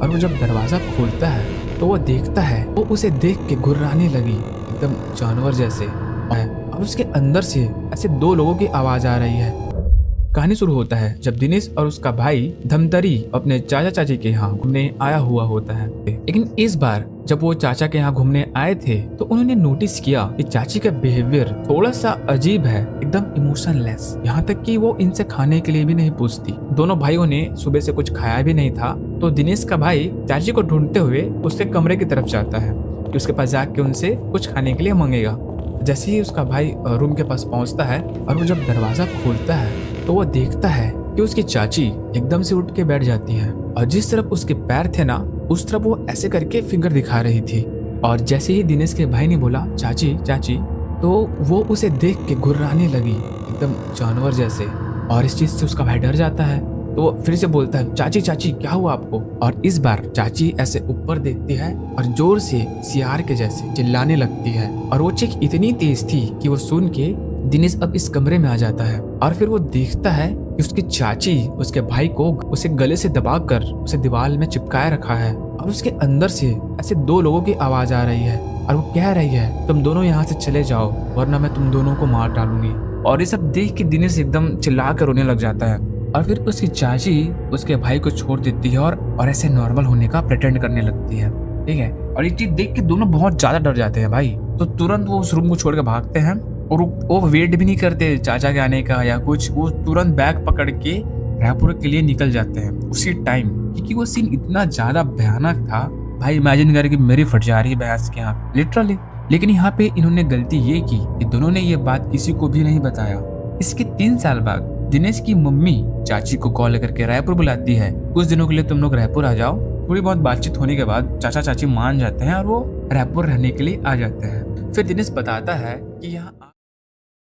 और वो जब दरवाजा खोलता है तो वो देखता है, वो उसे देख के घुर्राने लगी एकदम जानवर जैसे और उसके अंदर से ऐसे दो लोगों की आवाज आ रही है। कहानी शुरू होता है जब दिनेश और उसका भाई धमतरी अपने चाचा चाची के यहाँ घूमने आया हुआ होता है। लेकिन इस बार जब वो चाचा के यहाँ घूमने आए थे तो उन्होंने नोटिस किया कि चाची का बिहेवियर थोड़ा सा अजीब है, एकदम इमोशनलेस, यहाँ तक कि वो इनसे खाने के लिए भी नहीं पूछती। दोनों भाइयों ने सुबह से कुछ खाया भी नहीं था, तो दिनेश का भाई चाची को ढूंढते हुए उसके कमरे की तरफ जाता है कि उसके पास जाके उनसे कुछ खाने के लिए मांगेगा। जैसे ही उसका भाई रूम के पास पहुंचता है और वो जब दरवाजा खोलता है तो वो देखता है कि उसकी चाची एकदम से उठ के बैठ जाती है और जिस तरफ उसके पैर थे ना उस तरफ वो ऐसे करके फिंगर दिखा रही थी। और जैसे ही दिनेश के भाई ने बोला चाची चाची, तो वो उसे देख के घुर्राने लगी एकदम जानवर जैसे, और इस चीज से उसका भाई डर जाता है। तो वो फिर से बोलता है चाची चाची क्या हुआ आपको। और इस बार चाची ऐसे ऊपर देखती है और जोर से सियार के जैसे चिल्लाने लगती है और वो चीख इतनी तेज थी कि वो सुन के दिनेश अब इस कमरे में आ जाता है और फिर वो देखता है कि उसकी चाची उसके भाई को उसे गले से दबाकर उसे दीवार में चिपकाए रखा है और उसके अंदर से ऐसे दो लोगों की आवाज आ रही है और वो कह रही है तुम दोनों यहाँ से चले जाओ वरना मैं तुम दोनों को मार डालूंगी। और ये सब देख के दिनेश एकदम चिल्ला कर रोने लग जाता है और फिर उसकी चाची उसके भाई को छोड़ देती है और ऐसे नॉर्मल होने का प्रिटेंड करने लगती है। ठीक है, और ये चीज देख के दोनों बहुत ज्यादा डर जाते हैं भाई, तो तुरंत वो उस रूम को छोड़ के भागते हैं और वो वेट भी नहीं करते चाचा के आने का या कुछ, वो तुरंत बैग पकड़ के रायपुर के लिए निकल जाते हैं उसी टाइम, क्योंकि वो सीन इतना ज्यादा भयानक था भाई। इमेजिन करके मेरी फट जा रही है भैंस के यहाँ लिटरली। लेकिन यहाँ पे इन्होंने गलती ये की कि दोनों ने ये बात किसी को भी नहीं बताया। इसके 3 साल बाद दिनेश की मम्मी चाची को कॉल करके रायपुर बुलाती है, कुछ दिनों के लिए तुम लोग रायपुर आ जाओ। थोड़ी बहुत बातचीत होने के बाद चाचा चाची मान जाते हैं और वो रायपुर रहने के लिए आ जाते हैं। फिर दिनेश बताता है कि यहाँ